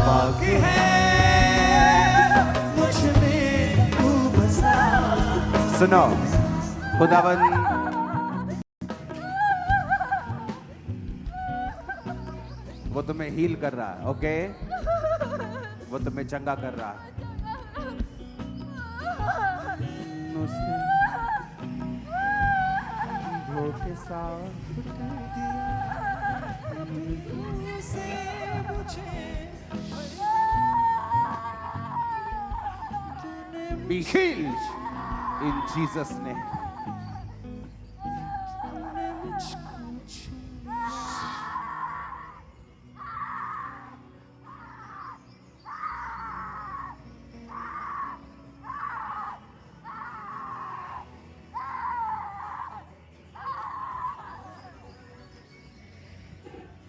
पाक है मुझ में तू बसा। सुनो, खुदावन वो तुम्हें हील कर रहा है, ओके? वो तुम्हें चंगा कर रहा है। धोखे साफ कर दिया से मुझे Be healed in Jesus' name.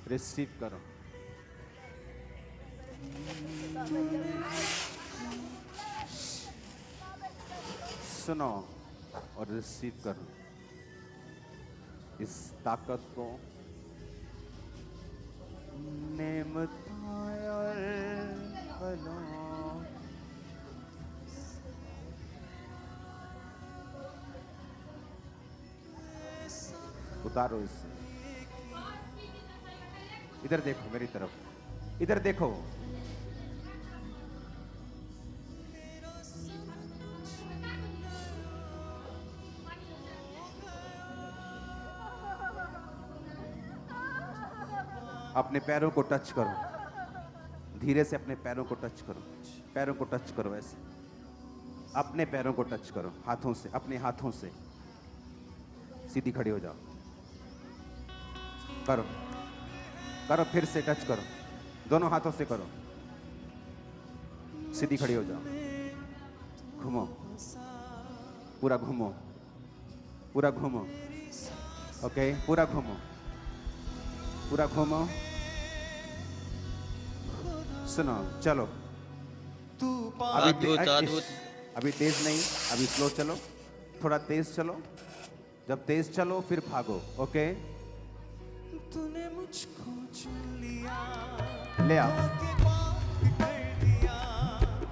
Receive करो। सुनो और रिसीव करो इस ताकत को। नेमताय और फलों, उतारो इसे। इधर देखो मेरी तरफ, इधर देखो। अपने पैरों को टच करो, धीरे से अपने पैरों को टच करो, पैरों को टच करो ऐसे, अपने पैरों को टच करो हाथों से, अपने हाथों से। सीधी खड़ी हो जाओ, करो करो, फिर से टच करो, दोनों हाथों से करो। सीधी खड़ी हो जाओ, घूमो, पूरा घूमो, पूरा घूमो, ओके, पूरा घूमो, पूरा घूमो। सुनो, चलो अभी तेज नहीं, अभी स्लो चलो, थोड़ा तेज चलो। जब तेज चलो फिर भागो, ओके? तूने मुझको चुन लिया, ले आओ।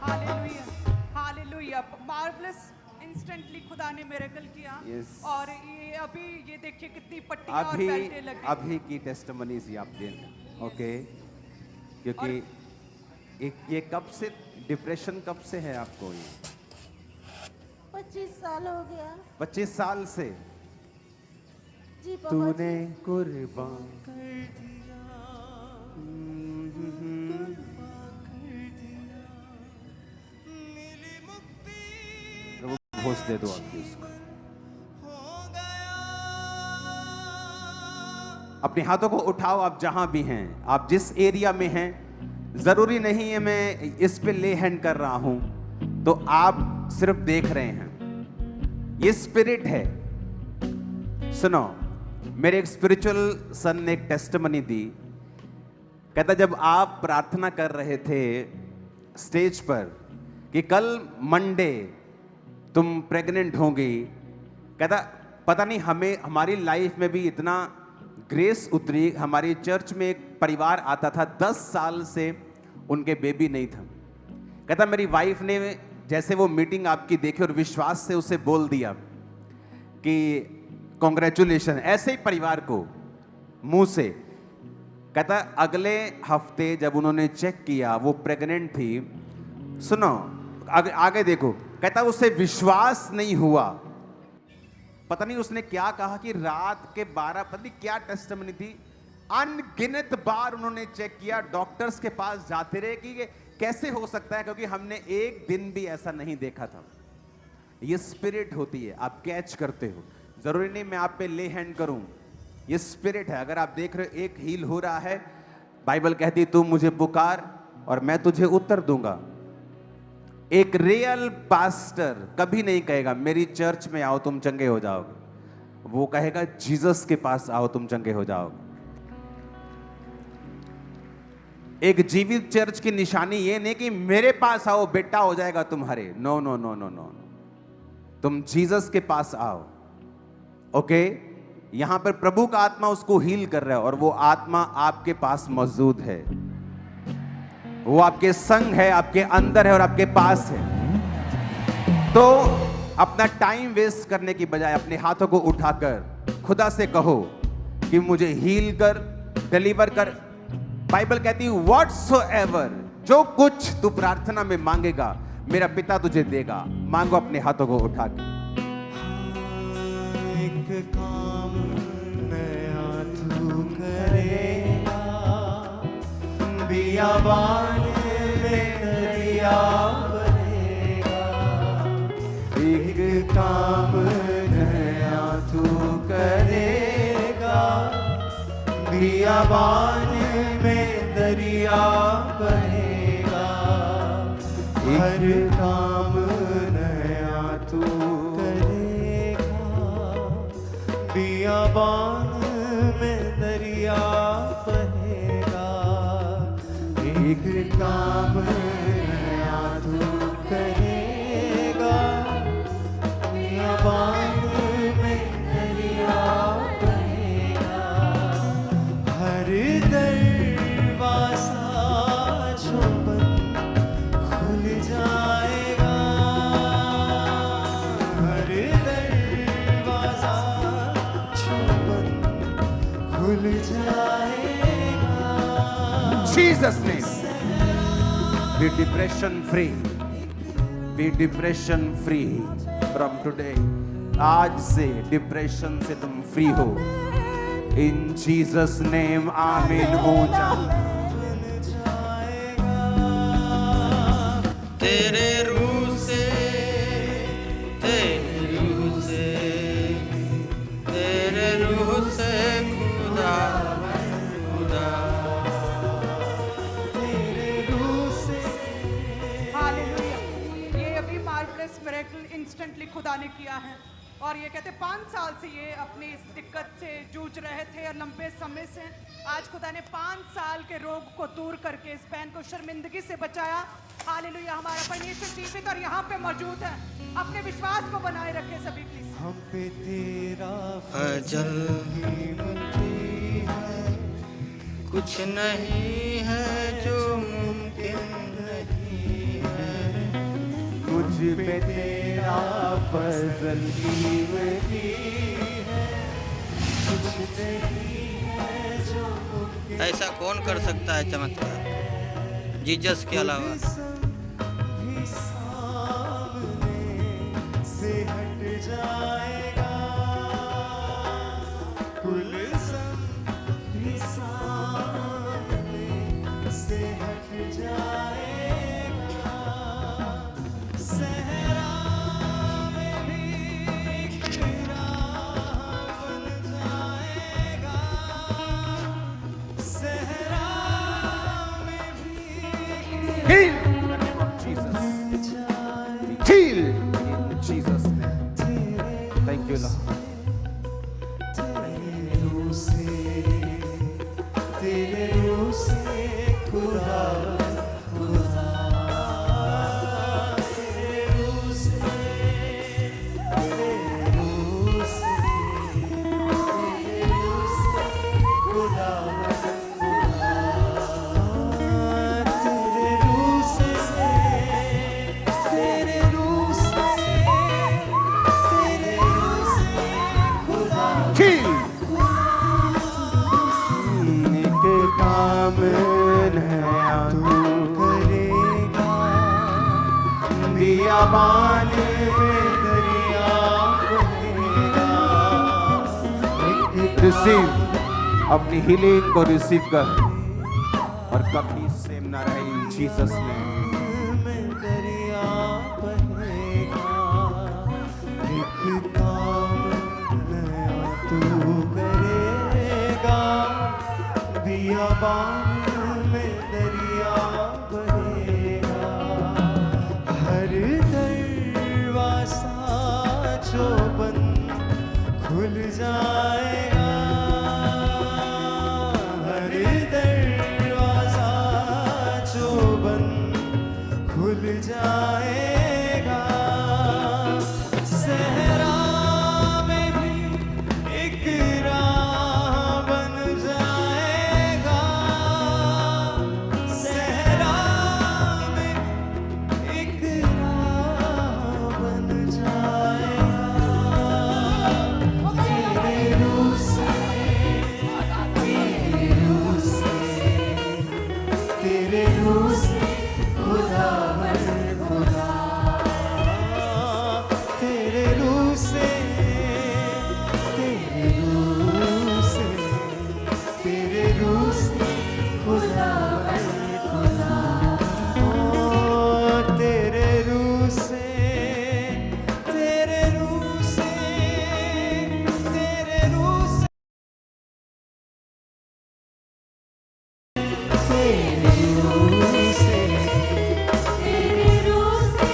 Hallelujah, hallelujah. मार्वलस, इंस्टेंटली खुदा ने मिरेकल किया। Yes. और ये अभी ये देखिए कितनी पट्टियां और अभी बेल्टें लगी। अभी की टेस्टिमनीज आप दें, ओके? क्योंकि ये कब से डिप्रेशन, कब से है आपको? ये 25 साल हो गया 25 साल से जी पापा तूने जी। कुर्बान प्रभु घोष दे दो आपकी इसको। अपने हाथों को उठाओ, आप जहां भी हैं, आप जिस एरिया में हैं, जरूरी नहीं है मैं इस पे ले हैंड कर रहा हूं तो आप सिर्फ देख रहे हैं। ये स्पिरिट है। सुनो, मेरे एक स्पिरिचुअल सन ने एक टेस्टिमनी दी। कहता जब आप प्रार्थना कर रहे थे स्टेज पर कि कल मंडे तुम प्रेग्नेंट होंगी, कहता पता नहीं हमें हमारी लाइफ में भी इतना ग्रेस उतरी। हमारी चर्च में एक परिवार आता था, 10 साल से उनके बेबी नहीं था। कहता मेरी वाइफ ने जैसे वो मीटिंग आपकी देखी और विश्वास से उसे बोल दिया कि कॉन्ग्रेचुलेशन, ऐसे ही परिवार को मुंह से। कहता अगले हफ्ते जब उन्होंने चेक किया वो प्रेग्नेंट थी। सुनो आगे देखो, कहता उसे विश्वास नहीं हुआ। पता नहीं उसने क्या कहा कि रात के 12, पता नहीं क्या टेस्टिमनी थी, अनगिनत बार उन्होंने चेक किया, डॉक्टर्स के पास जाते रहे कि ये कैसे हो सकता है, क्योंकि हमने एक दिन भी ऐसा नहीं देखा था। ये स्पिरिट होती है, आप कैच करते हो। जरूरी नहीं मैं आप पे ले हैंड करूं, ये स्पिरिट है। अगर आप देख रहे हो एक हील हो रहा है, बाइबल कहती है तू मुझे पुकार और मैं तुझे उत्तर दूंगा। एक रियल पास्टर कभी नहीं कहेगा मेरी चर्च में आओ तुम चंगे हो जाओगे, वो कहेगा जीसस के पास आओ तुम चंगे हो जाओगे। एक जीवित चर्च की निशानी ये नहीं कि मेरे पास आओ बेटा हो जाएगा तुम्हारे। No no no no no, तुम जीसस के पास आओ, ओके? यहां पर प्रभु का आत्मा उसको हील कर रहा है और वो आत्मा आपके पास मौजूद है, वो आपके संग है, आपके अंदर है और आपके पास है। तो अपना टाइम वेस्ट करने की बजाय अपने हाथों को उठाकर खुदा से कहो कि मुझे हील कर, डिलीवर कर। बाइबल कहती है व्हाटसोएवर, जो कुछ तू प्रार्थना में मांगेगा मेरा पिता तुझे देगा। मांगो अपने हाथों को उठा के। एक काम नया तू करेगा, बियाबान में दरिया बनेगा। एक काम नया तू करेगा, बियाबान में दरिया बनेगा। हर काम नया तू करेगा, बियाबान में दरिया बहेगा। एक काम नया तू करेगा, बियाबान में दरिया बहेगा। हर दरवाज़ा जो बंद खुल जाएगा। हर दरवाज़ा जो बंद खुल जाएगा। Jesus name. Be depression free. Be depression free from today. आज से डिप्रेशन से तुम फ्री हो। In Jesus name, आमीन हो जाए। तेरे रूह से, तेरे रूह से, तेरे रूह से खुदा, खुदा। हालेलुया। ये अभी मार्वलस मिरेकल इंस्टेंटली खुदा ने किया है। और ये कहते 5 साल से ये अपनी इस दिक्कत से जूझ रहे थे और लंबे समय से। आज खुदा ने 5 साल के रोग को दूर करके इस बहन को शर्मिंदगी से बचाया। हालेलुया। हमारा परमेश्वर जीवित और यहाँ पे मौजूद है। अपने विश्वास को बनाए रखे सभी प्लीज। हम पे तेरा फजल कीमती है, कुछ नहीं है जो मुमकिन नहीं है। मुझ पे तेरा फजल कीमती है, कुछ नहीं है जो मुमकिन। ऐसा कौन कर सकता है चमत्कार जीसस के अलावा? भी सामने से हट जाएगा। कुल भी सामने से हट जाएगा। सहरा में भी एक राह बन जाएगा। सहरा में भी Heal in the name of Jesus. Heal in Jesus name. Thank you Lord. तेरे रूह से खुदा, खुदा। तेरे रूह से, तेरे रूह से, तेरे रूह से खुदा, खुदा। तेरे रूह से, तेरे रूह से, तेरे रूह से खुदा। Heal. एक काम नया तू करेगा, बियाबान में दरिया बहेगा। रिसीव अपनी हीलिंग को रिसीव कर और कभी सेम ना रहे इन जीसस में। में दरिया बहेगा। एक काम नया तू करेगा, बियाबान में दरिया बहेगा। हर दरवाज़ा जो बंद खुल जाएगा। हर दरवाज़ा जो बंद खुल जाएगा। सहरा में भी एक राह बन जाएगा। सहरा तेरे रूह से खुदावन खुदा, तेरे रूह से, तेरे रूह से, तेरे रूह से खुदावन खुदा, तेरे रूह से, तेरे रूह से, तेरे रूह से, तेरे रूह से, तेरे रूह से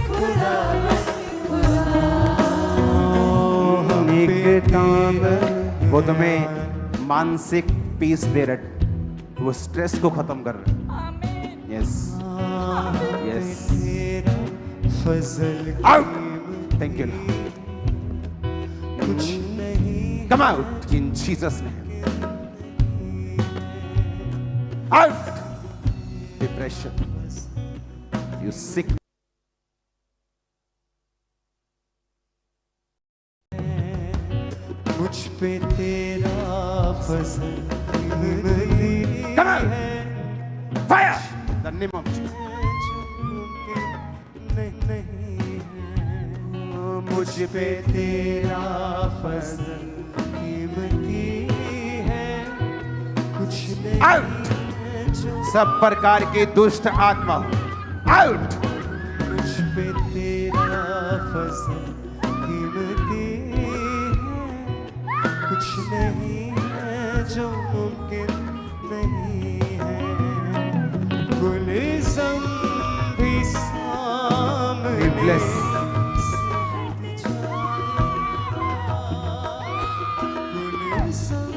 खुदावन खुदा, एक काम वो तुम्हें मानसिक पीस दे रहे, वो स्ट्रेस को खत्म कर रहे। यस यस, तेरा फजल थैंक यू। कुछ नहीं, come out in Jesus name, out depression, you sick. मुझ पे तेरा फजल हिम्मती Come on. है, फायर द नेम ऑफ जो मुमकिन नहीं है। मुझ पे तेरा फजल हिम्मती है, कुछ नहीं आउट है जो सब प्रकार की दुष्ट आत्मा आउट। मुझ पे तेरा फजल हिम्मती है, कुछ नहीं है जो मुमकिन नहीं है। गुलिज़म भी सामने Bless. गुलिज़म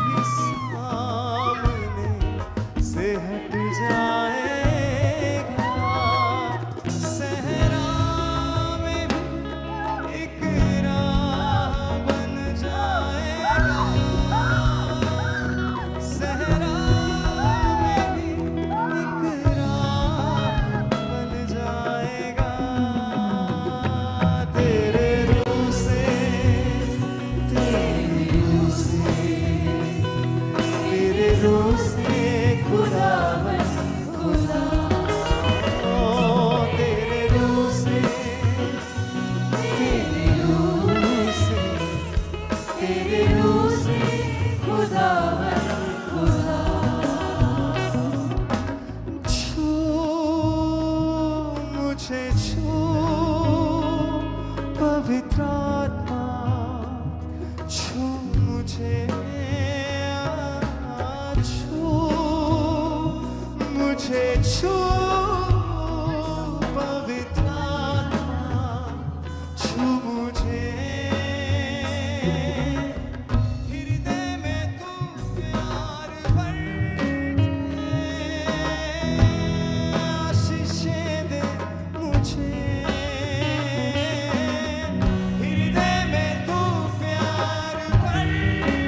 भी सामने से हट जाएगा, सहरा में भी एक राह बन जाएगा, सहरा में भी एक राह बन जाएगा। तेरे रूह से, तेरे रूह से, तेरे रूह से खुदावन खुदा, ओ तेरे रूह से, तेरे रूह से, तेरे रूह से खुदावन खुदा। छू मुझे छू पवित्र आत्मा, छू मुझे, छू मुझे, छू पवित्र आत्मा, छू मुझे, हृदय में तू प्यार भर दे, आशीषें दे मुझे, हृदय में तू प्यार भर दे,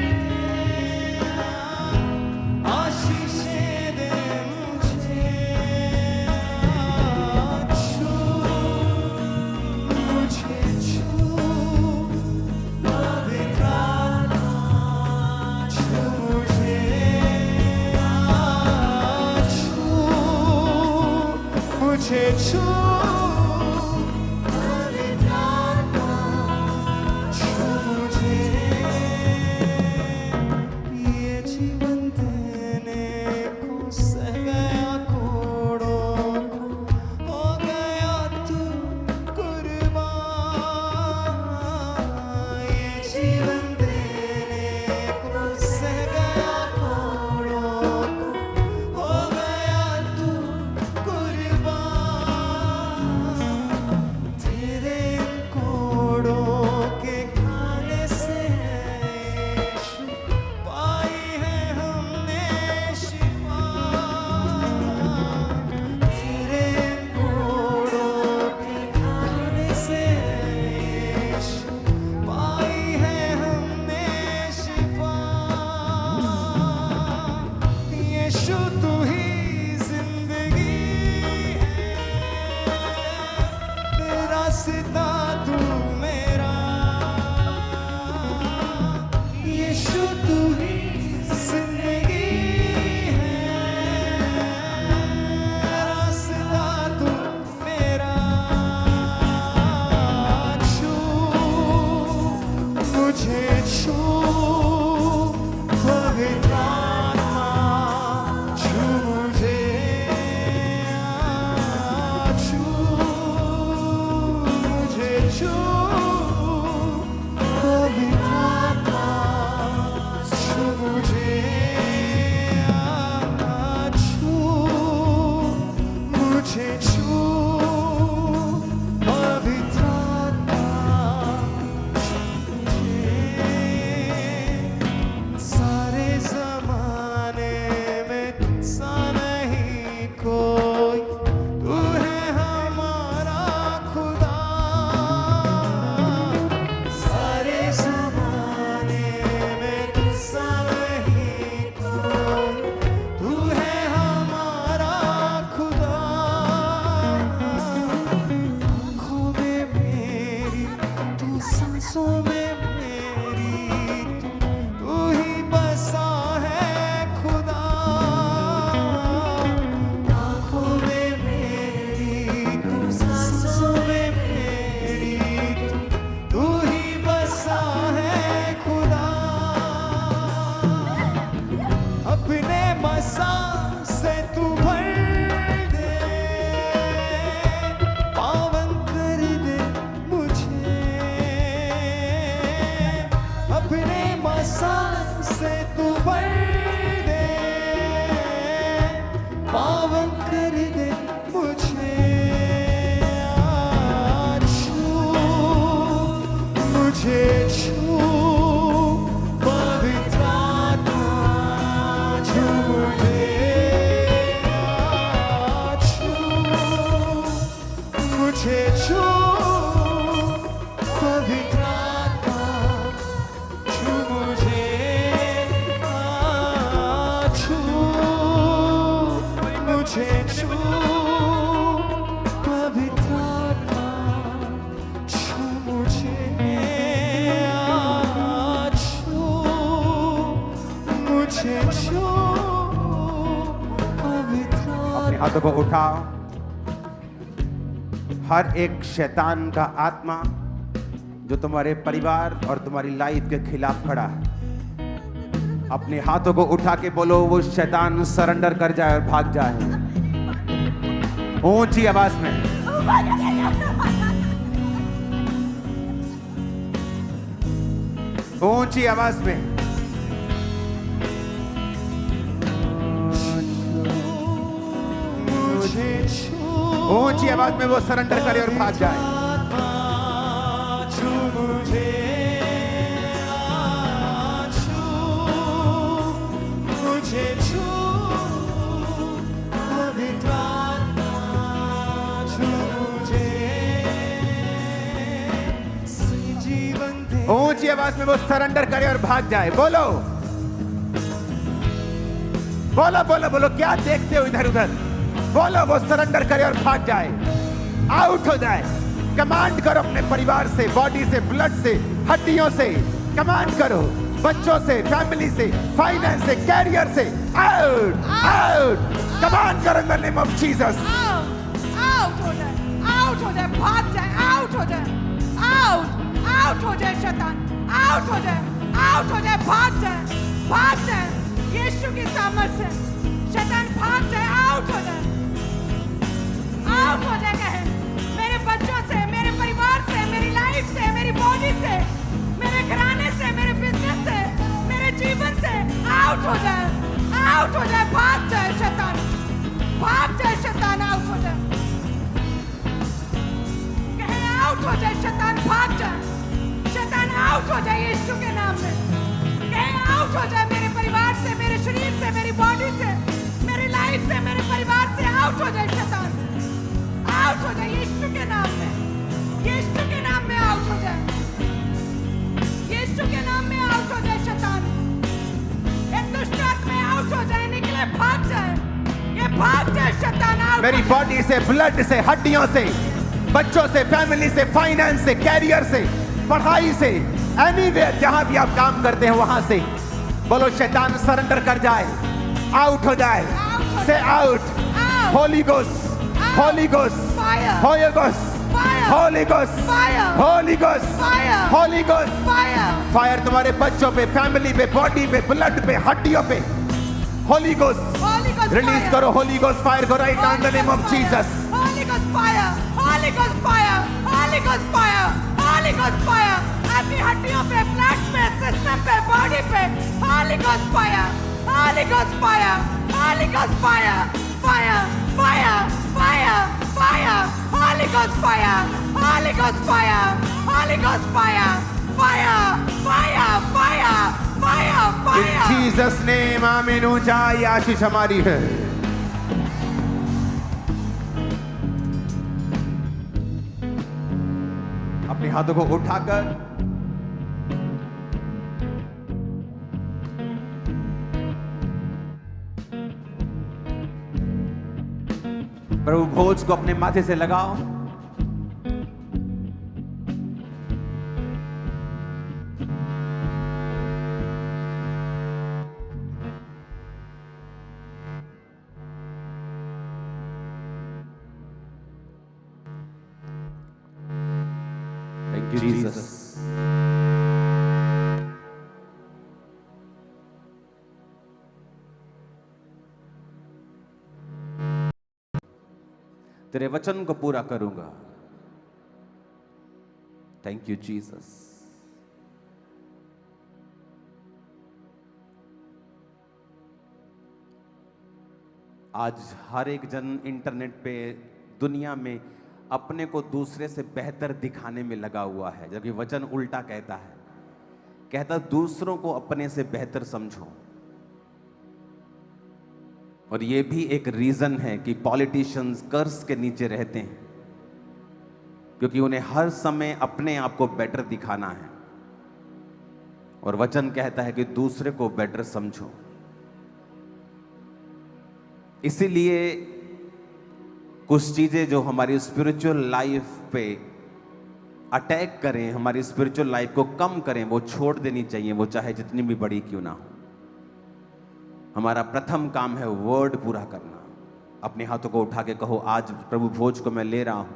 आशीषें दे मुझे। छू मुझे, छू पवित्र आत्मा, छू मुझे, छू मुझे, छू पवित्र आत्मा, छू मुझे। ये जीवन देने को सह गया कोड़ों को, हो गया तू कुर्बान। ये जीवन देने को सह गया कोड़ों को, हो गया तू कुर्बान। तेरे कोड़ों के खाने से यीशु पाई है हमने शिफा। तेरे कोड़ों के खाने से यीशु पाई है हमने शिफा। यीशु तू ही जिंदगी है, तेरा सिता तू मेरा, यीशु तू ही जिंदगी है, कोई, तू है हमारा खुदा। सारे ज़माने में तुझसा नहीं कोई, तू है हमारा खुदा। आँखों में मेरी तू, सांसों में मेरी तू ही बसा है खुदा। आँखों में मेरी तू, सांसों में मेरी तू ही बसा है खुदा। अपने मसा से तू भर दे, पावन कर दे मुझे। अपने मसा से तू भर दे, पावन कर दे मुझे। छू मुझे, छू पवित्र आत्मा, छू मुझे। छू मुझे, छू पवित्र आत्मा, छू मुझे। छू मुझे, छू पवित्र आत्मा, छू मुझे। छू मुझे, छू पवित्र अपने हाथों को उठाओ। हर एक शैतान का आत्मा जो तुम्हारे परिवार और तुम्हारी लाइफ के खिलाफ खड़ा है, अपने हाथों को उठा के बोलो वो शैतान सरेंडर कर जाए और भाग जाए। ऊंची आवाज में, ऊंची आवाज में। मुझे, छू ऊंची आवाज में वो सरेंडर करे और भाग जाए। छू मुझे। छू मुझे, छू पवित्र आत्मा, छू मुझे। जीवन दे। ऊंची आवाज में वो सरेंडर करे और भाग जाए। बोलो बोलो बोलो बोलो, क्या देखते हो इधर उधर? बोलो वो सरेंडर करे और भाग जाए, आउट हो जाए। कमांड करो अपने परिवार से, बॉडी से, ब्लड से, हड्डियों से। कमांड करो बच्चों से, फैमिली से, फाइनेंस से, कैरियर से। Out out. कमांड करो in the name of Jesus. Out हो जाए, आउट हो जाए, भाग जाए, आउट हो जाए, आउट हो जाए शैतान, आउट हो जाए, आउट हो जाए, भाग जाए, भाग जाए। यीशु की सामर्थ्य से शैतान भाग जाए, आउट हो जाए, आउट हो जाए। कहे मेरे बच्चों से, मेरे परिवार से, मेरी लाइफ से, मेरी बॉडी से, मेरे घराने से, मेरे बिजनेस से, मेरे जीवन से आउट हो जाए, आउट हो जाए, भाग जाए शैतान, भाग जाए शैतान, आउट हो जाए। कहे आउट हो जाए शैतान, भाग जाए शैतान, आउट हो जाए यीशु के नाम में। कहे आउट हो जाए मेरे परिवार से, मेरे शरीर से, मेरी बॉडी से, मेरी लाइफ से, मेरे परिवार से आउट हो जाए शैतान, आउट हो जाए यीशु के नाम में, यीशु के नाम में आउट हो जाए, यीशु के नाम में आउट हो जाए शैतान। एक दुष्ट आत्मा आउट हो जाए, निकले, भाग जाए, ये भाग जाए शैतान, आउट। मेरी बॉडी से, ब्लड से, हड्डियों से, बच्चों से, फैमिली से, फाइनेंस से, कैरियर से, पढ़ाई से, एनीवेयर जहां भी आप काम करते हैं वहां से बोलो शैतान सरेंडर कर जाए, आउट हो जाए। से out. Holi ghost, Holi ghost, Holi ghost, Holi ghost, Holi ghost, Holi ghost. Fire तुम्हारे बच्चों पे, फैमिली पे, बॉडी पे, ब्लड पे, हड्डियों पे। होली गोस्ट रिलीज करो, होली गोस्ट फायर करो right now in the name of Jesus. Holy Ghost fire, Holy Ghost fire, Holy Ghost fire, Holy Ghost fire, आपकी हड्डियों पे, ब्लड पे, सिस्टम पे, बॉडी पे, Holy Ghost fire, Holy Ghost fire, Holy Ghost fire, fire, fire, fire, fire, Holy Ghost fire, Holy Ghost fire, Holy Ghost fire, fire, fire, fire, fire, fire. In Jesus name, आमीन। ऊंचाई आशीष हमारी है। हाथों को उठाकर प्रभु भोज को अपने माथे से लगाओ। Thank you, Jesus. तेरे वचन को पूरा करूंगा। Thank you Jesus. आज हर एक जन इंटरनेट पे दुनिया में अपने को दूसरे से बेहतर दिखाने में लगा हुआ है, जबकि वचन उल्टा कहता है, कहता दूसरों को अपने से बेहतर समझो। और ये भी एक रीजन है कि पॉलिटिशियंस कर्ज के नीचे रहते हैं, क्योंकि उन्हें हर समय अपने आप को बेटर दिखाना है। और वचन कहता है कि दूसरे को बेटर समझो। इसीलिए कुछ चीजें जो हमारी स्पिरिचुअल लाइफ पे अटैक करें, हमारी स्पिरिचुअल लाइफ को कम करें, वो छोड़ देनी चाहिए, वो चाहे जितनी भी बड़ी क्यों ना हो। हमारा प्रथम काम है वर्ड पूरा करना। अपने हाथों को उठा के कहो, आज प्रभु भोज को मैं ले रहा हूं,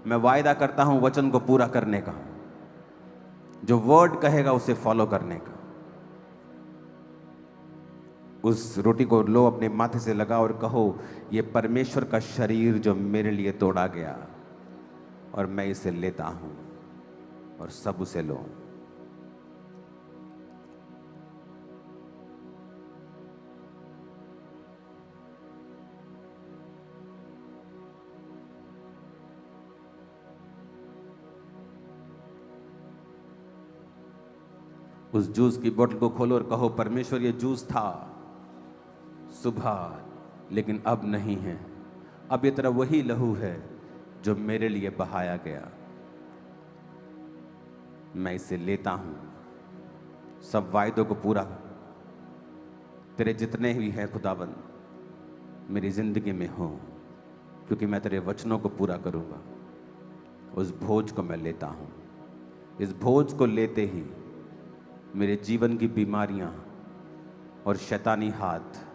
मैं वायदा करता हूं वचन को पूरा करने का, जो वर्ड कहेगा उसे फॉलो करने का। उस रोटी को लो, अपने माथे से लगा और कहो, ये परमेश्वर का शरीर जो मेरे लिए तोड़ा गया और मैं इसे लेता हूं। और सब उसे लो। उस जूस की बोतल को खोलो और कहो, परमेश्वर ये जूस था सुबह, लेकिन अब नहीं है। अब ये तेरा वही लहू है जो मेरे लिए बहाया गया। मैं इसे लेता हूं। सब वायदों को पूरा, तेरे जितने भी हैं खुदाबंद मेरी जिंदगी में हो, क्योंकि मैं तेरे वचनों को पूरा करूंगा। उस भोज को मैं लेता हूं। इस भोज को लेते ही मेरे जीवन की बीमारियां और शैतानी हाथ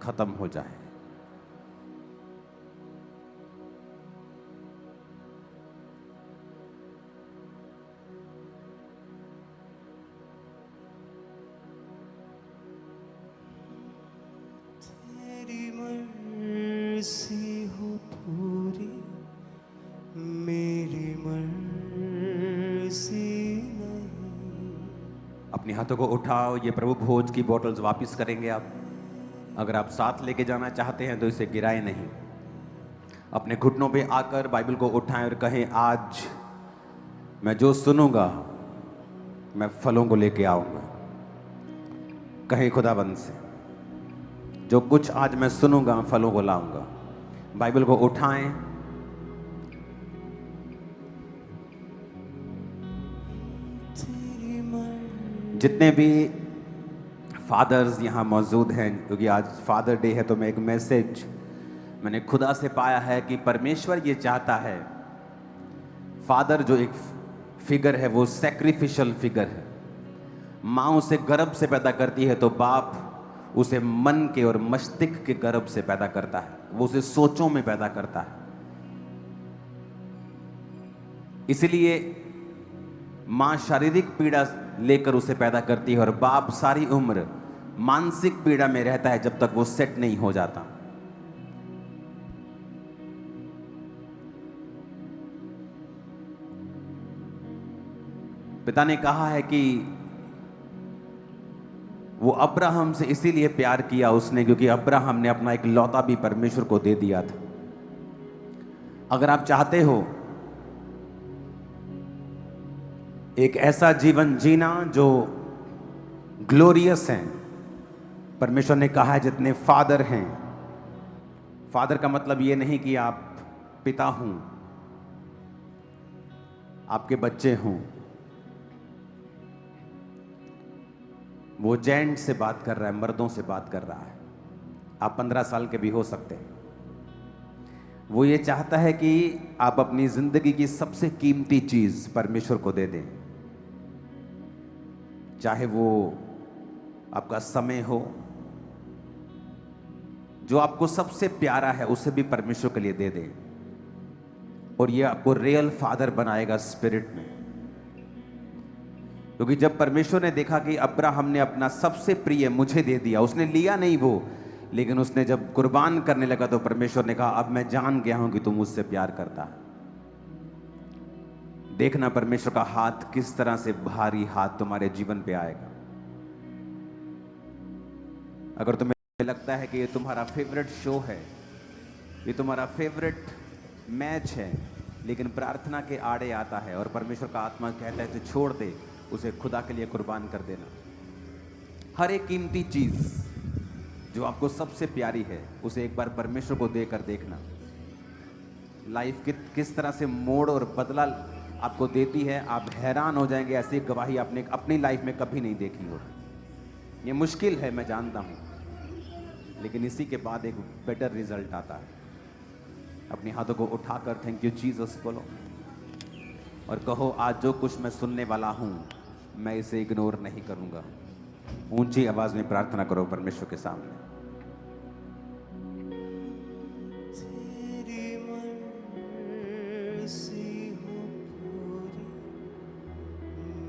खत्म हो जाए। तेरी मर्जी हो पूरी, मेरी मर्जी नहीं। अपने हाथों को उठाओ। ये प्रभु भोज की बोतल्स वापस करेंगे आप। अगर आप साथ लेके जाना चाहते हैं तो इसे गिराए नहीं। अपने घुटनों पे आकर बाइबल को उठाएं और कहें, आज मैं जो सुनूंगा मैं फलों को लेके आऊंगा। कहें खुदाबंद से, जो कुछ आज मैं सुनूंगा मैं फलों को लाऊंगा। बाइबल को उठाएं। जितने भी फादर्स यहाँ मौजूद हैं, क्योंकि आज फादर डे है, तो मैं एक मैसेज मैंने खुदा से पाया है कि परमेश्वर ये चाहता है, फादर जो एक फिगर है वो सैक्रिफिशियल फिगर है। माँ उसे गर्भ से पैदा करती है तो बाप उसे मन के और मस्तिष्क के गर्भ से पैदा करता है, वो उसे सोचों में पैदा करता है। इसलिए माँ शारीरिक पीड़ा लेकर उसे पैदा करती है और बाप सारी उम्र मानसिक पीड़ा में रहता है जब तक वो सेट नहीं हो जाता। पिता ने कहा है कि वो अब्राहम से इसीलिए प्यार किया उसने, क्योंकि अब्राहम ने अपना एक लौता भी परमेश्वर को दे दिया था। अगर आप चाहते हो एक ऐसा जीवन जीना जो ग्लोरियस है, परमेश्वर ने कहा है जितने फादर हैं, फादर का मतलब ये नहीं कि आप पिता हूं, आपके बच्चे हों, वो जेंट से बात कर रहा है, मर्दों से बात कर रहा है। आप 15 साल के भी हो सकते हैं। वो ये चाहता है कि आप अपनी जिंदगी की सबसे कीमती चीज परमेश्वर को दे दें, चाहे वो आपका समय हो, जो आपको सबसे प्यारा है उसे भी परमेश्वर के लिए दे दें। और ये आपको रियल फादर बनाएगा स्पिरिट में। क्योंकि जब परमेश्वर ने देखा कि अब्राहम ने अपना सबसे प्रिय मुझे दे दिया, उसने लिया नहीं वो, लेकिन उसने जब कुर्बान करने लगा तो परमेश्वर ने कहा अब मैं जान गया हूं कि तुम मुझसे प्यार करता है। देखना परमेश्वर का हाथ किस तरह से भारी हाथ तुम्हारे जीवन पे आएगा। अगर तुम्हें लगता है कि ये तुम्हारा फेवरेट शो है, ये तुम्हारा फेवरेट मैच है, लेकिन प्रार्थना के आड़े आता है और परमेश्वर का आत्मा कहता है तो छोड़ दे, उसे खुदा के लिए कुर्बान कर देना। हर एक कीमती चीज जो आपको सबसे प्यारी है उसे एक बार परमेश्वर को देकर देखना। लाइफ किस तरह से मोड़ और बदला आपको देती है, आप हैरान हो जाएंगे। ऐसी गवाही आपने अपनी लाइफ में कभी नहीं देखी हो। ये मुश्किल है, मैं जानता हूं, लेकिन इसी के बाद एक बेटर रिजल्ट आता है। अपने हाथों को उठाकर थैंक यू जीसस बोलो और कहो आज जो कुछ मैं सुनने वाला हूं मैं इसे इग्नोर नहीं करूंगा। ऊंची आवाज में प्रार्थना करो परमेश्वर के सामने। तेरी मर्जी हो पूरी,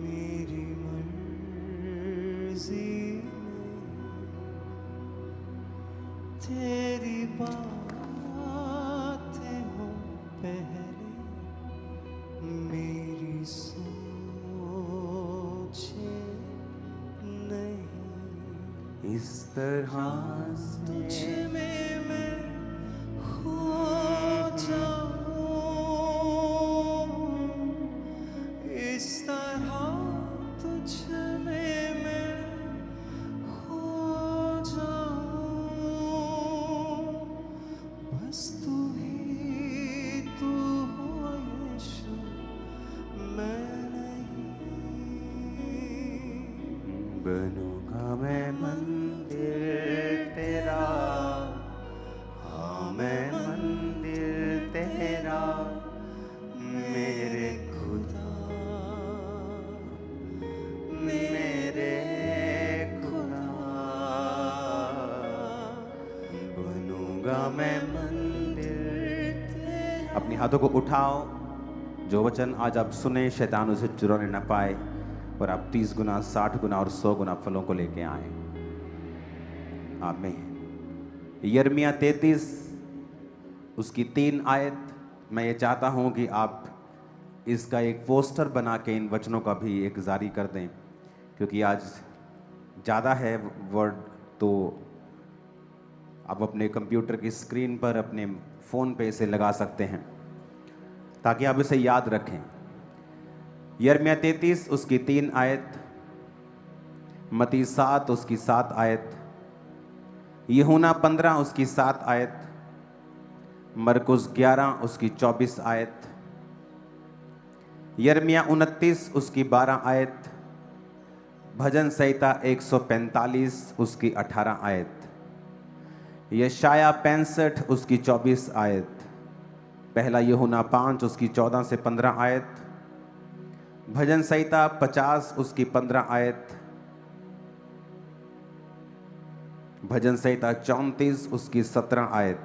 मेरी मर्जी नहीं। तेरी बातें हो पहले, मेरी सोचे नहीं। इस तरह तुझ में मैं हो जाऊं, इस तरह तुझ में मैं हो जाऊं। बस तू ही तू हो यीशु, मैं नहीं। बनूंगा मैं मंदिर तेरा, हाँ मैं मंदिर तेरा, मेरे खुदा, मेरे खुदा। बनूंगा मैं मंदिर तेरा। अपने हाथों को उठाओ। जो वचन आज आप सुने शैतान उसे चुराने न पाए और आप 30 गुना, 60 गुना और 100 गुना फलों को लेके आए। आमीन। यिर्मयाह 33 उसकी 3 आयत, मैं ये चाहता हूँ कि आप इसका एक पोस्टर बना के इन वचनों का भी एक जारी कर दें, क्योंकि आज ज़्यादा है वर्ड, तो आप अपने कंप्यूटर की स्क्रीन पर, अपने फ़ोन पे इसे लगा सकते हैं ताकि आप इसे याद रखें। यिर्मयाह 33 उसकी 3 आयत, मती 7 उसकी 7 आयत, यूहन्ना 15 उसकी 7 आयत, मरकुस 11 उसकी 24 आयत, यिर्मयाह 29 उसकी 12 आयत, भजन संहिता 145 उसकी 18 आयत, यशाया 65 उसकी 24 आयत, पहला यूहन्ना 5 उसकी 14 से 15 आयत, भजन संहिता 50 उसकी 15 आयत, भजन संहिता 34 उसकी 17 आयत,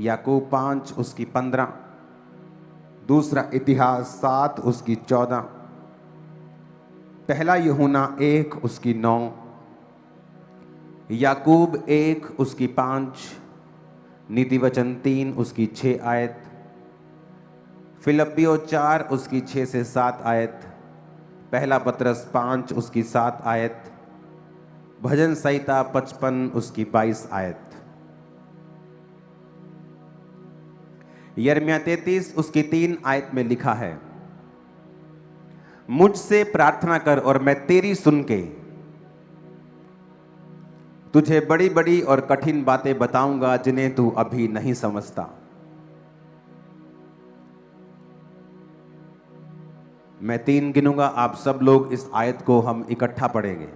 याकूब 5 उसकी 15, दूसरा इतिहास 7 उसकी 14, पहला यूहन्ना 1 उसकी 9, याकूब 1 उसकी 5, नीति वचन 3 उसकी 6 आयत, फिलिप्पियों 4 उसकी 6 से 7 आयत, पहला पत्रस 5 उसकी 7 आयत, भजन संहिता 55 उसकी 22 आयत, यिर्मयाह 33 उसकी 3 आयत में लिखा है, मुझसे प्रार्थना कर और मैं तेरी सुन के तुझे बड़ी बड़ी और कठिन बातें बताऊंगा जिन्हें तू अभी नहीं समझता। मैं 3 गिनूंगा, आप सब लोग इस आयत को हम इकट्ठा पढ़ेंगे।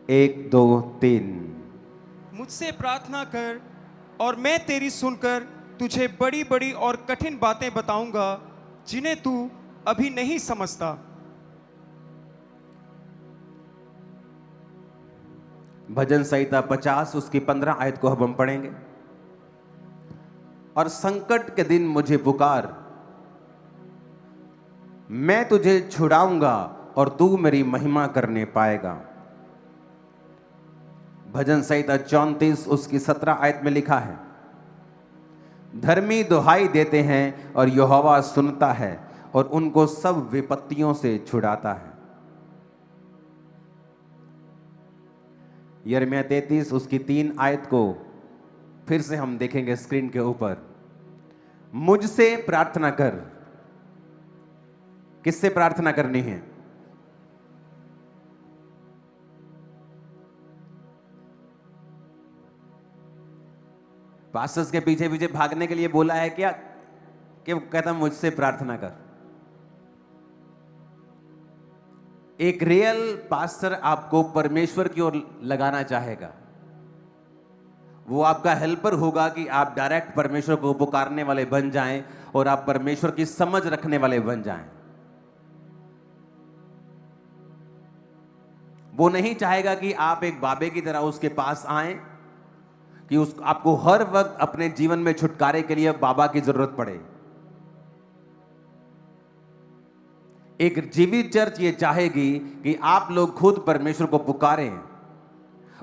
1 2 3। मुझसे प्रार्थना कर और मैं तेरी सुनकर तुझे बड़ी बड़ी और कठिन बातें बताऊंगा जिन्हें तू अभी नहीं समझता। भजन संहिता 50 उसकी 15 आयत को हम पढ़ेंगे। और संकट के दिन मुझे पुकार, मैं तुझे छुड़ाऊंगा और तू मेरी महिमा करने पाएगा। भजन संहिता 34 उसकी 17 आयत में लिखा है, धर्मी दुहाई देते हैं और यहोवा सुनता है और उनको सब विपत्तियों से छुड़ाता है। यिर्मयाह 33 उसकी 3 आयत को फिर से हम देखेंगे स्क्रीन के ऊपर। मुझसे प्रार्थना कर। किससे प्रार्थना करनी है? पास्टर्स के पीछे पीछे भागने के लिए बोला है क्या कि वो कहता मुझसे प्रार्थना कर। एक रियल पास्टर आपको परमेश्वर की ओर लगाना चाहेगा। वो आपका हेल्पर होगा कि आप डायरेक्ट परमेश्वर को पुकारने वाले बन जाएं और आप परमेश्वर की समझ रखने वाले बन जाएं। वो नहीं चाहेगा कि आप एक बाबे की तरह उसके पास आएं, कि आपको हर वक्त अपने जीवन में छुटकारे के लिए बाबा की जरूरत पड़े। एक जीवित चर्च ये चाहेगी कि आप लोग खुद परमेश्वर को पुकारें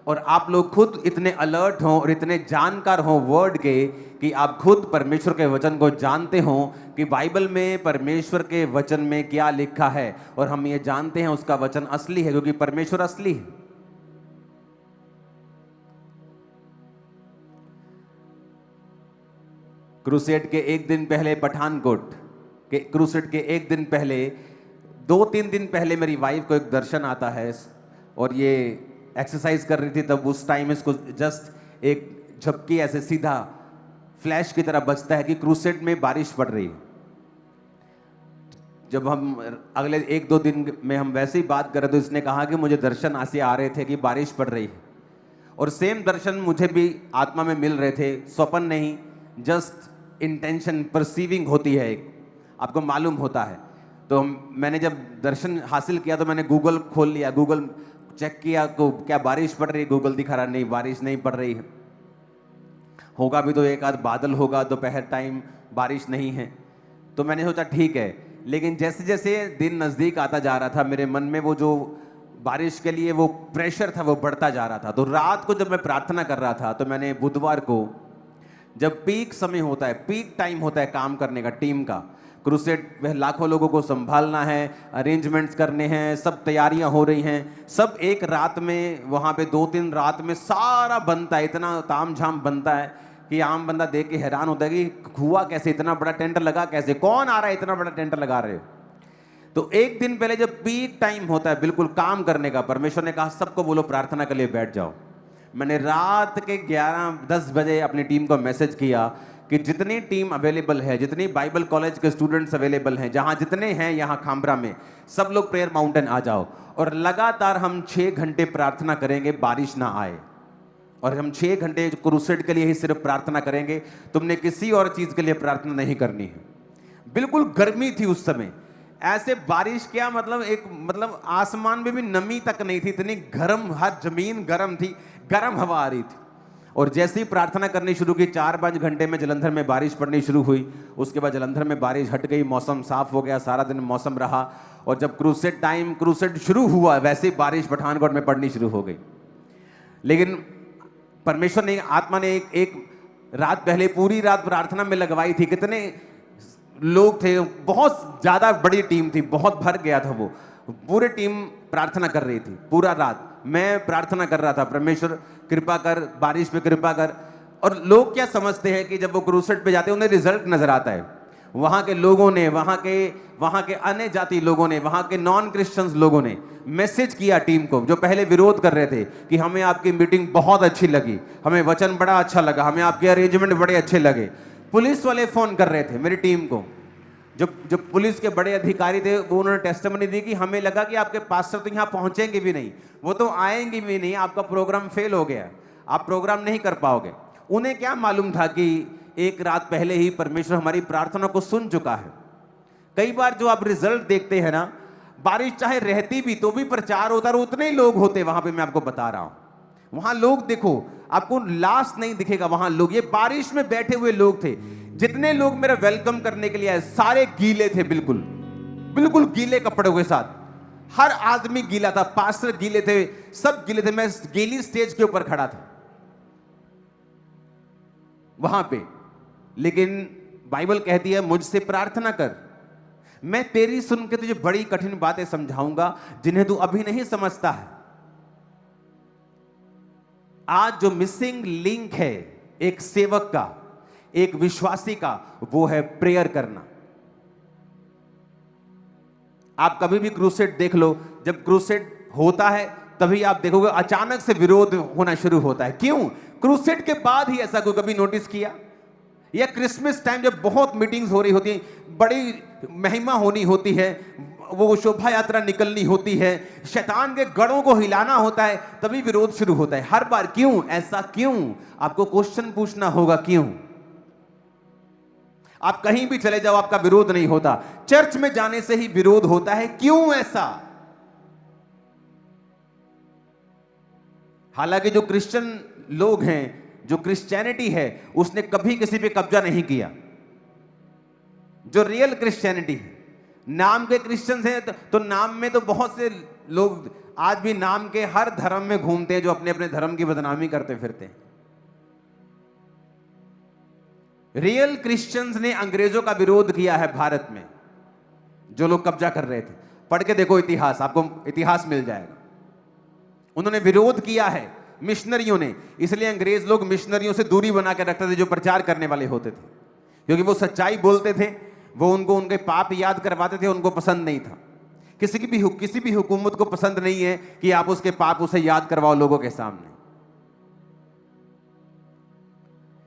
और आप लोग खुद इतने अलर्ट हों और इतने जानकार हों वर्ड के कि आप खुद परमेश्वर के वचन को जानते हों कि बाइबल में परमेश्वर के वचन में क्या लिखा है, और हम ये जानते हैं उसका वचन असली है क्योंकि परमेश्वर असली है। क्रूसेड के एक दिन पहले, पठानकोट के क्रूसेड के एक दिन पहले, 2-3 दिन पहले मेरी वाइफ को एक दर्शन आता है और ये एक्सरसाइज कर रही थी। तब उस टाइम इसको जस्ट एक झपकी ऐसे सीधा फ्लैश की तरह बजता है कि क्रूसेड में बारिश पड़ रही है। जब हम अगले 1-2 दिन में हम वैसे ही बात कर रहे तो इसने कहा कि मुझे दर्शन ऐसे आ रहे थे कि बारिश पड़ रही है, और सेम दर्शन मुझे भी आत्मा में मिल रहे थे। स्वप्न नहीं, जस्ट इंटेंशन परसीविंग होती है, एक आपको मालूम होता है। तो मैंने जब दर्शन हासिल किया तो मैंने गूगल खोल लिया, गूगल चेक किया को क्या बारिश पड़ रही है, गूगल दिखा रहा नहीं बारिश नहीं पड़ रही है। होगा भी तो एक आध बादल होगा, दोपहर टाइम बारिश नहीं है। तो मैंने सोचा ठीक है, लेकिन जैसे जैसे दिन नज़दीक आता जा रहा था मेरे मन में वो जो बारिश के लिए वो प्रेशर था वो बढ़ता जा रहा था। तो रात को जब मैं प्रार्थना कर रहा था तो मैंने बुधवार को, जब पीक समय होता है, पीक टाइम होता है काम करने का टीम का, क्रूसेड वह लाखों लोगों को संभालना है, अरेंजमेंट्स करने हैं, सब तैयारियां हो रही हैं, सब एक रात में वहाँ पे 2-3 रात में सारा बनता है, इतना तामझाम बनता है कि आम बंदा देख के हैरान होता है कि हुआ कैसे, इतना बड़ा टेंट लगा कैसे, कौन आ रहा है इतना बड़ा टेंट लगा रहे हो। तो एक दिन पहले जब पीक टाइम होता है बिल्कुल काम करने का, परमेश्वर ने कहा सबको बोलो प्रार्थना के लिए बैठ जाओ। मैंने रात के 11-10 बजे अपनी टीम को मैसेज किया कि जितनी टीम अवेलेबल है, जितनी बाइबल कॉलेज के स्टूडेंट्स अवेलेबल हैं, जहां जितने हैं यहाँ खामरा में, सब लोग प्रेयर माउंटेन आ जाओ और लगातार हम 6 घंटे प्रार्थना करेंगे, बारिश ना आए। और हम 6 घंटे क्रूसेड के लिए ही सिर्फ प्रार्थना करेंगे, तुमने किसी और चीज के लिए प्रार्थना नहीं करनी है। बिल्कुल गर्मी थी उस समय, ऐसे बारिश क्या मतलब आसमान में भी नमी तक नहीं थी, इतनी गर्म, हर जमीन गर्म थी, गर्म हवा आ रही थी। और जैसे ही प्रार्थना करनी शुरू की 4-5 घंटे में जलंधर में बारिश पड़नी शुरू हुई। उसके बाद जलंधर में बारिश हट गई, मौसम साफ हो गया, सारा दिन मौसम रहा। और जब क्रूसेड शुरू हुआ वैसे ही बारिश पठानकोट में पड़नी शुरू हो गई। लेकिन परमेश्वर ने, आत्मा ने एक रात पहले पूरी रात प्रार्थना में लगवाई थी। कितने लोग थे, बहुत ज्यादा बड़ी टीम थी, बहुत भर गया था वो, पूरी टीम प्रार्थना कर रही थी पूरा रात। मैं प्रार्थना कर रहा था, परमेश्वर कृपा कर, बारिश पे कृपा कर। और लोग क्या समझते हैं कि जब वो क्रूसेड पे जाते हैं उन्हें रिजल्ट नजर आता है। वहां के लोगों ने, वहां के अन्य जाति लोगों ने, वहां के नॉन क्रिश्चियंस लोगों ने मैसेज किया टीम को, जो पहले विरोध कर रहे थे, कि हमें आपकी मीटिंग बहुत अच्छी लगी, हमें वचन बड़ा अच्छा लगा, हमें आपके अरेंजमेंट बड़े अच्छे लगे। पुलिस वाले फोन कर रहे थे मेरी टीम को, जो पुलिस के बड़े अधिकारी थे वो उन्होंने टेस्टिमनी दी कि हमें लगा कि आपके पास्टर तो यहाँ पहुंचेंगे भी नहीं, वो तो आएंगे भी नहीं, आपका प्रोग्राम फेल हो गया, आप प्रोग्राम नहीं कर पाओगे। उन्हें क्या मालूम था कि एक रात पहले ही परमेश्वर हमारी प्रार्थना को सुन चुका है। कई बार जो आप रिजल्ट देखते हैं ना, बारिश चाहे रहती भी तो भी प्रचार होता और उतने ही लोग होते वहां पे, मैं आपको बता रहा हूं। वहां लोग देखो, आपको लाश नहीं दिखेगा, वहां लोग, ये बारिश में बैठे हुए लोग थे। जितने लोग मेरा वेलकम करने के लिए आए सारे गीले थे, बिल्कुल बिल्कुल गीले कपड़ों के साथ, हर आदमी गीला था, पास्टर गीले थे, सब गीले थे। मैं गीली स्टेज के ऊपर खड़ा था वहां पे। लेकिन बाइबल कहती है मुझसे प्रार्थना कर, मैं तेरी सुन के तुझे बड़ी कठिन बातें समझाऊंगा जिन्हें तू अभी नहीं समझता है। आज जो मिसिंग लिंक है एक सेवक का, एक विश्वासी का, वो है प्रेयर करना। आप कभी भी क्रूसेड देख लो, जब क्रूसेड होता है तभी आप देखोगे अचानक से विरोध होना शुरू होता है। क्यों? क्रूसेड के बाद ही ऐसा कोई कभी नोटिस किया? या क्रिसमस टाइम जब बहुत मीटिंग्स हो रही होती हैं, बड़ी महिमा होनी होती है, वो शोभा यात्रा निकलनी होती है, शैतान के गढ़ों को हिलाना होता है, तभी विरोध शुरू होता है हर बार। क्यों? ऐसा क्यों? आपको क्वेश्चन पूछना होगा क्यों। आप कहीं भी चले जाओ आपका विरोध नहीं होता, चर्च में जाने से ही विरोध होता है। क्यों ऐसा? हालांकि जो क्रिश्चियन लोग हैं, जो क्रिश्चियनिटी है, उसने कभी किसी पे कब्जा नहीं किया। जो रियल क्रिश्चियनिटी है, नाम के क्रिश्चियंस हैं तो नाम में तो बहुत से लोग आज भी नाम के हर धर्म में घूमते हैं जो अपने अपने धर्म की बदनामी करते फिरते हैं। रियल क्रिश्चियंस ने अंग्रेजों का विरोध किया है भारत में, जो लोग कब्जा कर रहे थे। पढ़ के देखो इतिहास, आपको इतिहास मिल जाएगा। उन्होंने विरोध किया है मिशनरियों ने, इसलिए अंग्रेज लोग मिशनरियों से दूरी बना के रखते थे जो प्रचार करने वाले होते थे, क्योंकि वो सच्चाई बोलते थे, वो उनको उनके पाप याद करवाते थे, उनको पसंद नहीं था। किसी भी हुकूमत को पसंद नहीं है कि आप उसके पाप उसे याद करवाओ लोगों के सामने।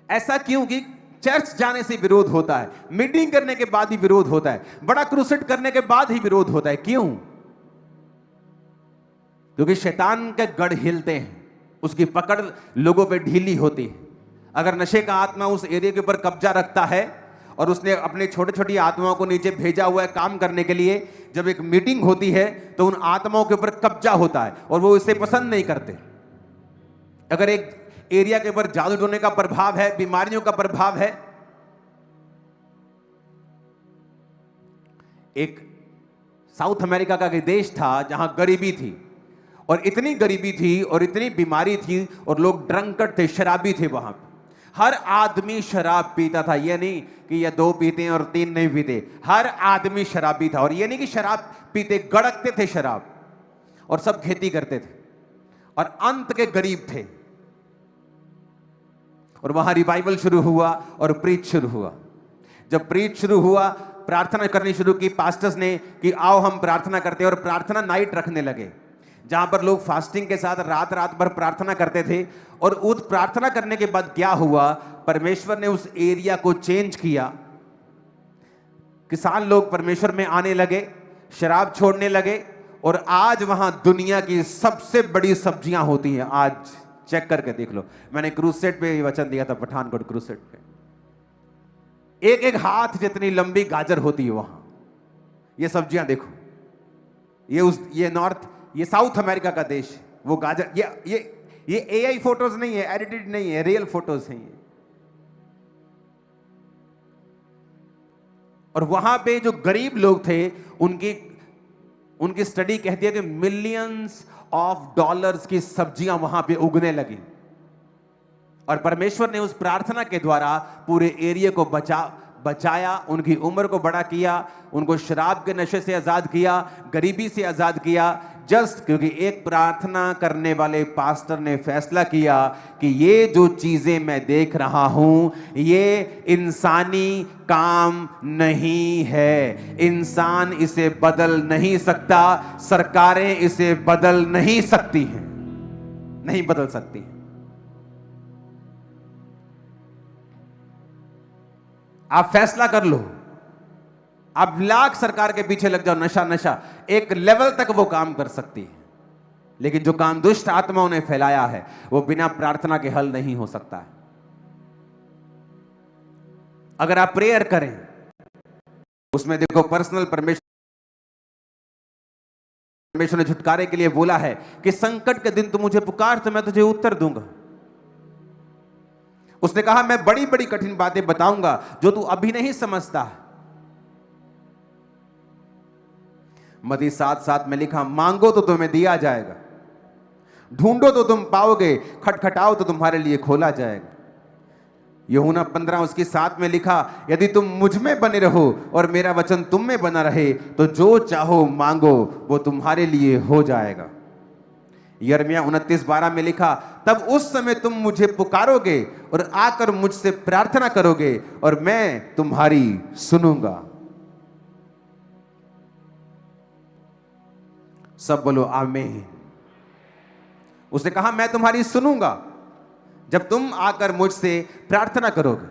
ऐसा क्यों कि चर्च जाने से विरोध होता है, मीटिंग करने के बाद ही विरोध होता है, बड़ा क्रूसेड करने के बाद ही विरोध होता है। क्यों? क्योंकि शैतान के गढ़ हिलते हैं, उसकी पकड़ लोगों पे ढीली होती है। अगर नशे का आत्मा उस एरिया के ऊपर कब्जा रखता है और उसने अपने छोटे छोटी आत्माओं को नीचे भेजा हुआ है काम करने के लिए, जब एक मीटिंग होती है तो उन आत्माओं के ऊपर कब्जा होता है और वो इसे पसंद नहीं करते। अगर एक एरिया के ऊपर जादू टोने का प्रभाव है, बीमारियों का प्रभाव है, एक साउथ अमेरिका का देश था जहां गरीबी थी, और इतनी गरीबी थी और इतनी बीमारी थी और लोग ड्रंकर्ड थे, शराबी थे। वहां हर आदमी शराब पीता था। यह नहीं कि ये 2 पीते हैं और 3 नहीं पीते, हर आदमी शराबी था। और यह नहीं कि शराब पीते, गड़कते थे शराब, और सब खेती करते थे और अंत के गरीब थे। और वहां रिवाइवल शुरू हुआ और प्रीच शुरू हुआ। जब प्रीच शुरू हुआ, प्रार्थना करनी शुरू की पास्टर्स ने कि आओ हम प्रार्थना करते हैं, और प्रार्थना नाइट रखने लगे जहां पर लोग फास्टिंग के साथ रात रात भर प्रार्थना करते थे। और उस प्रार्थना करने के बाद क्या हुआ, परमेश्वर ने उस एरिया को चेंज किया। किसान लोग परमेश्वर में आने लगे, शराब छोड़ने लगे, और आज वहां दुनिया की सबसे बड़ी सब्जियां होती हैं। आज चेक करके देख लो, मैंने क्रूसेड पे वचन दिया था, पठानकोट क्रूसेड पे। एक एक हाथ जितनी लंबी गाजर होती है वहां। ये सब्जियां देखो, ये नॉर्थ, ये साउथ अमेरिका का देश है। वो गाजर, ये एआई फोटोज नहीं है, एडिटेड नहीं है, रियल फोटोज हैं ये। और वहां पे जो गरीब लोग थे, उनकी स्टडी कहती है कि मिलियंस ऑफ डॉलर्स की सब्जियां वहां पे उगने लगी। और परमेश्वर ने उस प्रार्थना के द्वारा पूरे एरिया को बचाया, उनकी उम्र को बड़ा किया, उनको शराब के नशे से आजाद किया, गरीबी से आजाद किया, जस्ट क्योंकि एक प्रार्थना करने वाले पास्टर ने फैसला किया कि ये जो चीजें मैं देख रहा हूं ये इंसानी काम नहीं है, इंसान इसे बदल नहीं सकता, सरकारें इसे बदल नहीं सकती हैं, नहीं बदल सकती। आप फैसला कर लो, आप लाख सरकार के पीछे लग जाओ, नशा नशा, एक लेवल तक वो काम कर सकती है, लेकिन जो काम दुष्ट आत्माओं ने फैलाया है वो बिना प्रार्थना के हल नहीं हो सकता है। अगर आप प्रेयर करें, उसमें देखो पर्सनल परमेश्वर ने छुटकारे के लिए बोला है कि संकट के दिन तू मुझे पुकार तो मैं तुझे उत्तर दूंगा। उसने कहा मैं बड़ी बड़ी कठिन बातें बताऊंगा जो तू अभी नहीं समझता है। मत्ती 7:7 में लिखा, मांगो तो तुम्हें दिया जाएगा, ढूंढो तो तुम पाओगे, खटखटाओ तो तुम्हारे लिए खोला जाएगा। यूहन्ना 15:7 में लिखा, यदि तुम मुझ में बने रहो और मेरा वचन तुम में बना रहे तो जो चाहो मांगो वो तुम्हारे लिए हो जाएगा। यिर्मयाह 29:12 में लिखा, तब उस समय तुम मुझे पुकारोगे और आकर मुझसे प्रार्थना करोगे और मैं तुम्हारी सुनूंगा। सब बोलो आमीन। उसने कहा मैं तुम्हारी सुनूंगा जब तुम आकर मुझसे प्रार्थना करोगे,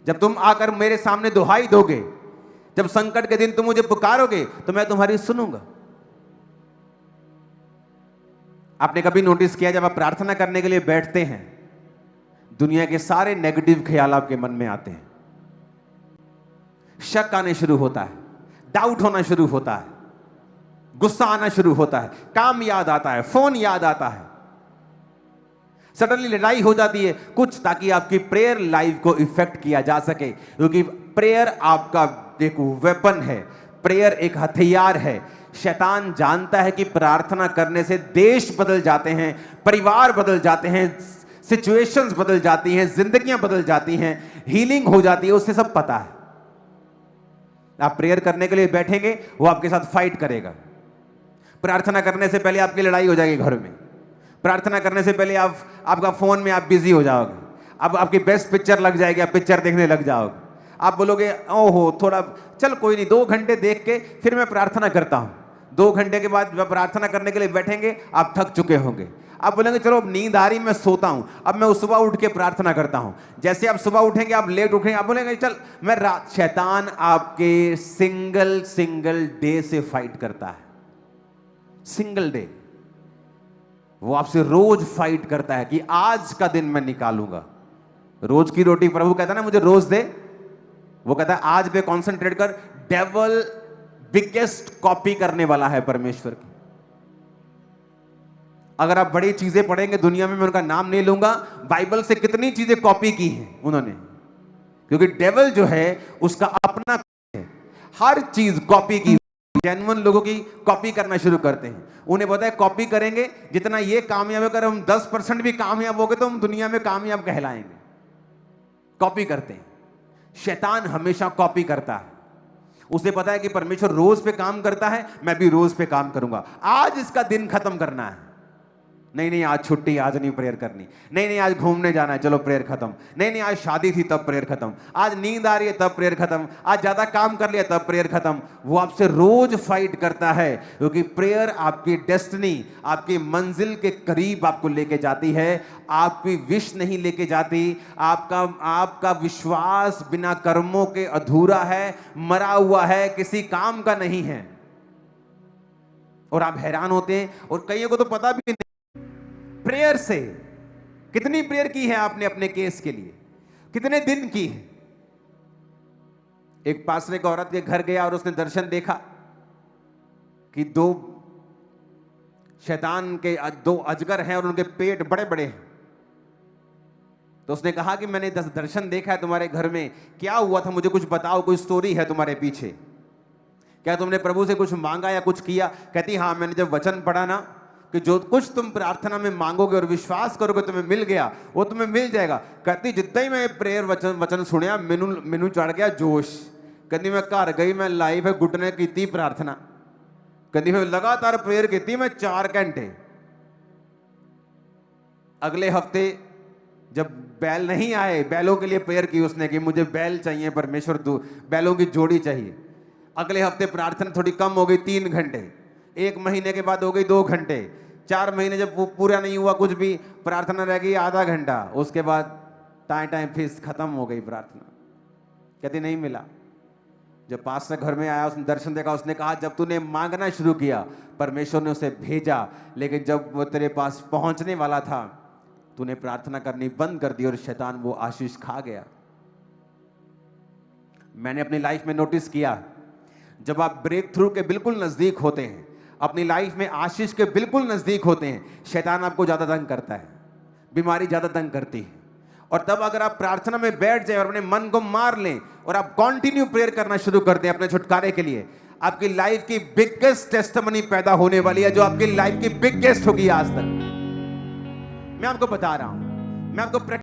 जब तुम आकर मेरे सामने दुहाई दोगे, जब संकट के दिन तुम मुझे पुकारोगे तो मैं तुम्हारी सुनूंगा। आपने कभी नोटिस किया जब आप प्रार्थना करने के लिए बैठते हैं, दुनिया के सारे नेगेटिव ख्याल आपके मन में आते हैं, शक आने शुरू होता है, डाउट होना शुरू होता है, गुस्सा आना शुरू होता है, काम याद आता है, फोन याद आता है, सडनली लड़ाई हो जाती है कुछ, ताकि आपकी प्रेयर लाइफ को इफेक्ट किया जा सके, क्योंकि प्रेयर आपका एक वेपन है, प्रेयर एक हथियार है। शैतान जानता है कि प्रार्थना करने से देश बदल जाते हैं, परिवार बदल जाते हैं, सिचुएशंस बदल जाती हैं, जिंदगियां बदल जाती हैं, हीलिंग हो जाती है, उससे सब पता है। आप प्रेयर करने के लिए बैठेंगे, वो आपके साथ फाइट करेगा। प्रार्थना करने से पहले आपकी लड़ाई हो जाएगी घर में, प्रार्थना करने से पहले आपका फोन में आप बिजी हो जाओगे, अब आपकी बेस्ट पिक्चर लग जाएगी, आप पिक्चर देखने लग जाओगे, आप बोलोगे ओहो थोड़ा चल कोई नहीं 2 घंटे देख के फिर मैं प्रार्थना करता हूं। 2 घंटे के बाद जब प्रार्थना करने के लिए बैठेंगे आप थक चुके होंगे, आप बोलेंगे चलो अब नींद आ रही मैं सोता हूं, अब मैं सुबह उठ के प्रार्थना करता हूं। जैसे आप सुबह उठेंगे आप लेट उठेंगे, आप बोलेंगे चल मैं रात। शैतान आपके सिंगल डे से फाइट करता है, सिंगल डे। वो आपसे रोज फाइट करता है कि आज का दिन मैं निकालूंगा। रोज की रोटी प्रभु कहता है ना मुझे रोज दे, वो कहता है आज पे कॉन्सेंट्रेट कर। डेविल बिगेस्ट कॉपी करने वाला है परमेश्वर की। अगर आप बड़ी चीजें पढ़ेंगे दुनिया में, मैं उनका नाम नहीं लूंगा, बाइबल से कितनी चीजें कॉपी की हैं उन्होंने, क्योंकि डेविल जो है उसका अपना है, हर चीज कॉपी की। जेन्युइन लोगों की कॉपी करना शुरू करते हैं, उन्हें पता है कॉपी करेंगे जितना ये कामयाब है, अगर हम 10% भी कामयाब हो गए तो हम दुनिया में कामयाब कहलाएंगे। कॉपी करते हैं, शैतान हमेशा कॉपी करता है। उसे पता है कि परमेश्वर रोज पे काम करता है, मैं भी रोज पे काम करूंगा। आज इसका दिन खत्म करना है, नहीं आज छुट्टी, आज नहीं प्रेयर करनी, नहीं आज घूमने जाना है, चलो प्रेयर खत्म, नहीं आज शादी थी तब प्रेयर खत्म, आज नींद आ रही है तब प्रेयर खत्म, आज ज्यादा काम कर लिया तब प्रेयर खत्म। वो आपसे रोज फाइट करता है, क्योंकि प्रेयर आपकी डेस्टिनी, आपकी मंजिल के करीब आपको लेके जाती है, आपकी विश नहीं लेके जाती। आपका विश्वास बिना कर्मों के अधूरा है, मरा हुआ है, किसी काम का नहीं है। और आप हैरान होते हैं, और कईयों को तो पता भी नहीं प्रेयर से कितनी प्रेयर की है आपने अपने केस के लिए, कितने दिन की है। एक पास एक औरत के घर गया और उसने दर्शन देखा कि 2 शैतान के 2 अजगर हैं और उनके पेट बड़े बड़े हैं। तो उसने कहा कि मैंने दर्शन देखा है तुम्हारे घर में, क्या हुआ था मुझे कुछ बताओ, कोई स्टोरी है तुम्हारे पीछे, क्या तुमने प्रभु से कुछ मांगा या कुछ किया। कहती हाँ, मैंने जब वचन पढ़ा ना कि जो कुछ तुम प्रार्थना में मांगोगे और विश्वास करोगे तुम्हें मिल गया, वो तुम्हें मिल जाएगा। कहती जितना ही मैं प्रेयर वचन सुनिया मैनू चढ़ गया जोश। कहती मैं घर गई, मैं लाइव है घुटने की प्रार्थना, कहती मैं लगातार प्रेयर की, मैं 4 घंटे। अगले हफ्ते जब बैल नहीं आए, बैलों के लिए प्रेयर की उसने कि मुझे बैल चाहिए परमेश्वर, बैलों की जोड़ी चाहिए। अगले हफ्ते प्रार्थना थोड़ी कम हो गई, 3 घंटे। 1 महीने के बाद हो गई 2 घंटे। 4 महीने जब वो पूरा नहीं हुआ कुछ भी, प्रार्थना रह गई आधा घंटा। उसके बाद टाइम फीस खत्म हो गई प्रार्थना। कहती नहीं मिला। जब पास्टर घर में आया, उसने दर्शन देखा, उसने कहा जब तूने मांगना शुरू किया परमेश्वर ने उसे भेजा, लेकिन जब वो तेरे पास पहुंचने वाला था तूने प्रार्थना करनी बंद कर दी और शैतान वो आशीष खा गया। मैंने अपनी लाइफ में नोटिस किया, जब आप ब्रेक थ्रू के बिल्कुल नजदीक होते हैं, अपनी लाइफ में आशीष के बिल्कुल नजदीक होते हैं, शैतान आपको ज्यादा तंग करता है, बीमारी ज्यादा तंग करती है। और तब अगर आप प्रार्थना में बैठ जाए और अपने मन को मार लें और आप कंटिन्यू प्रेयर करना शुरू कर दें अपने छुटकारे के लिए, आपकी लाइफ की बिगेस्ट टेस्टिमनी पैदा होने वाली है, जो आपकी लाइफ की बिगेस्ट होगी आज तक। मैं आपको बता रहा हूं, मैं आपको